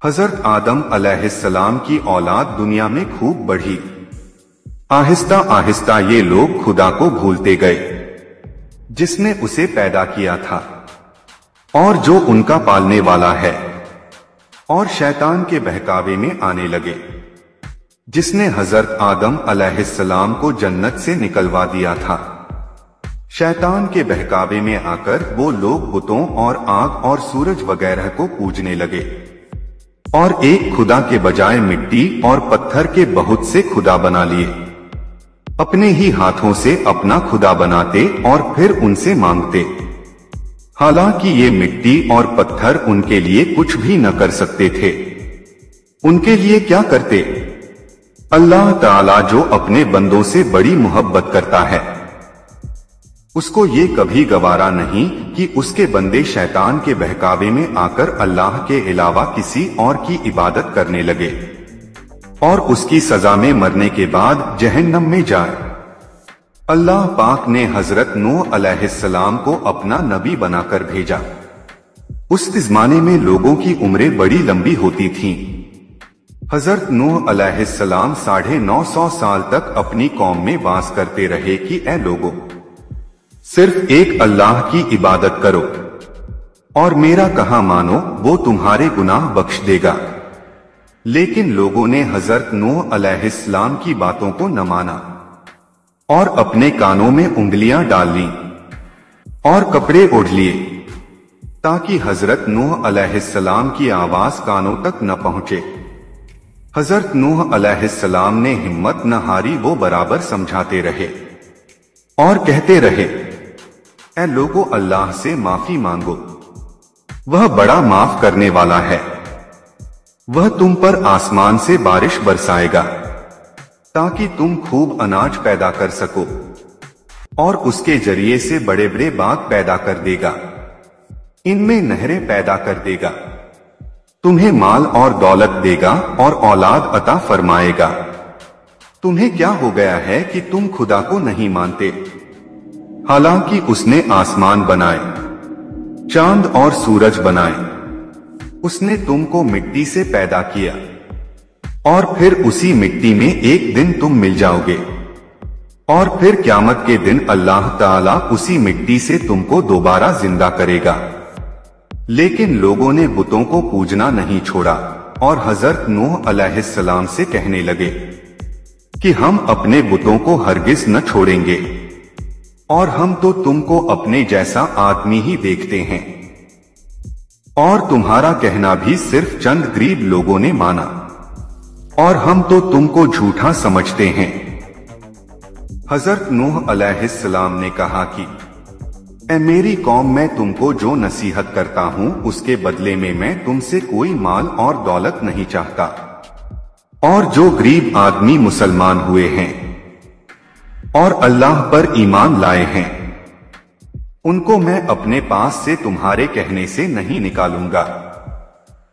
حضرت آدم علیہ السلام کی اولاد دنیا میں خوب بڑھی۔ آہستہ آہستہ یہ لوگ خدا کو بھولتے گئے جس نے اسے پیدا کیا تھا اور جو ان کا پالنے والا ہے، اور شیطان کے بہکاوے میں آنے لگے جس نے حضرت آدم علیہ السلام کو جنت سے نکلوا دیا تھا۔ شیطان کے بہکاوے میں آ کر وہ لوگ بتوں اور آگ اور سورج وغیرہ کو پوجنے لگے اور ایک خدا کے بجائے مٹی اور پتھر کے بہت سے خدا بنا لیے، اپنے ہی ہاتھوں سے اپنا خدا بناتے اور پھر ان سے مانگتے، حالانکہ یہ مٹی اور پتھر ان کے لیے کچھ بھی نہ کر سکتے تھے۔ ان کے لیے کیا کرتے؟ اللہ تعالی جو اپنے بندوں سے بڑی محبت کرتا ہے، اس کو یہ کبھی گوارا نہیں کہ اس کے بندے شیطان کے بہکاوے میں آ کر اللہ کے علاوہ کسی اور کی عبادت کرنے لگے اور اس کی سزا میں مرنے کے بعد جہنم میں جائے۔ اللہ پاک نے حضرت نوح علیہ السلام کو اپنا نبی بنا کر بھیجا۔ اس زمانے میں لوگوں کی عمریں بڑی لمبی ہوتی تھیں۔ حضرت نوح علیہ السلام 950 سال تک اپنی قوم میں واس کرتے رہے کہ اے لوگوں، صرف ایک اللہ کی عبادت کرو اور میرا کہا مانو، وہ تمہارے گناہ بخش دے گا۔ لیکن لوگوں نے حضرت نوح علیہ السلام کی باتوں کو نہ مانا اور اپنے کانوں میں انگلیاں ڈال لیں اور کپڑے اوڑھ لیے تاکہ حضرت نوح علیہ السلام کی آواز کانوں تک نہ پہنچے۔ حضرت نوح علیہ السلام نے ہمت نہ ہاری، وہ برابر سمجھاتے رہے اور کہتے رہے، اے لوگو، اللہ سے معافی مانگو، وہ بڑا معاف کرنے والا ہے، وہ تم پر آسمان سے بارش برسائے گا تاکہ تم خوب اناج پیدا کر سکو، اور اس کے ذریعے سے بڑے بڑے باغ پیدا کر دے گا، ان میں نہریں پیدا کر دے گا، تمہیں مال اور دولت دے گا اور اولاد عطا فرمائے گا۔ تمہیں کیا ہو گیا ہے کہ تم خدا کو نہیں مانتے، حالانکہ اس نے آسمان بنائے، چاند اور سورج بنائے، اس نے تم کو مٹی سے پیدا کیا اور پھر اسی مٹی میں ایک دن تم مل جاؤ گے، اور پھر قیامت کے دن اللہ تعالیٰ اسی مٹی سے تم کو دوبارہ زندہ کرے گا۔ لیکن لوگوں نے بتوں کو پوجنا نہیں چھوڑا اور حضرت نوح علیہ السلام سے کہنے لگے کہ ہم اپنے بتوں کو ہرگز نہ چھوڑیں گے، اور ہم تو تم کو اپنے جیسا آدمی ہی دیکھتے ہیں، اور تمہارا کہنا بھی صرف چند غریب لوگوں نے مانا، اور ہم تو تم کو جھوٹا سمجھتے ہیں۔ حضرت نوح علیہ السلام نے کہا کہ اے میری قوم، میں تم کو جو نصیحت کرتا ہوں اس کے بدلے میں تم سے کوئی مال اور دولت نہیں چاہتا، اور جو غریب آدمی مسلمان ہوئے ہیں اور اللہ پر ایمان لائے ہیں، ان کو میں اپنے پاس سے تمہارے کہنے سے نہیں نکالوں گا۔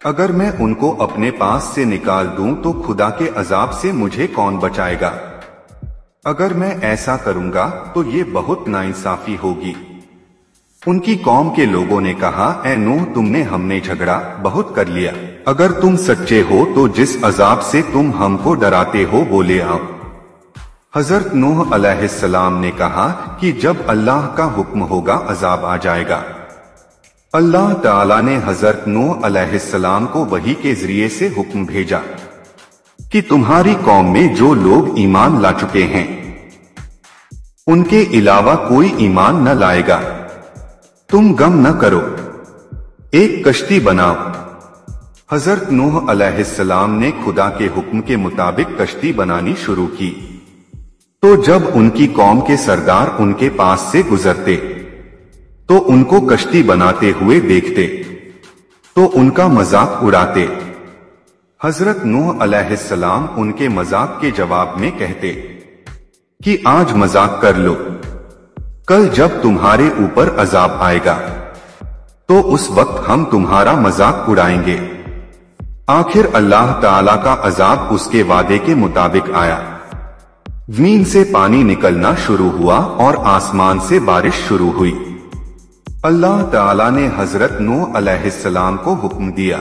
اگر میں ان کو اپنے پاس سے نکال دوں تو خدا کے عذاب سے مجھے کون بچائے گا؟ اگر میں ایسا کروں گا تو یہ بہت ناانصافی ہوگی۔ ان کی قوم کے لوگوں نے کہا، اے نوح، تم نے ہم نے جھگڑا بہت کر لیا، اگر تم سچے ہو تو جس عذاب سے تم ہم کو ڈراتے ہو وہ لے آؤ۔ حضرت نوح علیہ السلام نے کہا کہ جب اللہ کا حکم ہوگا عذاب آ جائے گا۔ اللہ تعالیٰ نے حضرت نوح علیہ السلام کو وحی کے ذریعے سے حکم بھیجا کہ تمہاری قوم میں جو لوگ ایمان لا چکے ہیں ان کے علاوہ کوئی ایمان نہ لائے گا، تم غم نہ کرو، ایک کشتی بناؤ۔ حضرت نوح علیہ السلام نے خدا کے حکم کے مطابق کشتی بنانی شروع کی، تو جب ان کی قوم کے سردار ان کے پاس سے گزرتے تو ان کو کشتی بناتے ہوئے دیکھتے تو ان کا مذاق اڑاتے۔ حضرت نوح علیہ السلام ان کے مذاق کے جواب میں کہتے کہ آج مذاق کر لو، کل جب تمہارے اوپر عذاب آئے گا تو اس وقت ہم تمہارا مذاق اڑائیں گے۔ آخر اللہ تعالیٰ کا عذاب اس کے وعدے کے مطابق آیا، زمین سے پانی نکلنا شروع ہوا اور آسمان سے بارش شروع ہوئی۔ اللہ تعالیٰ نے حضرت نوح علیہ السلام کو حکم دیا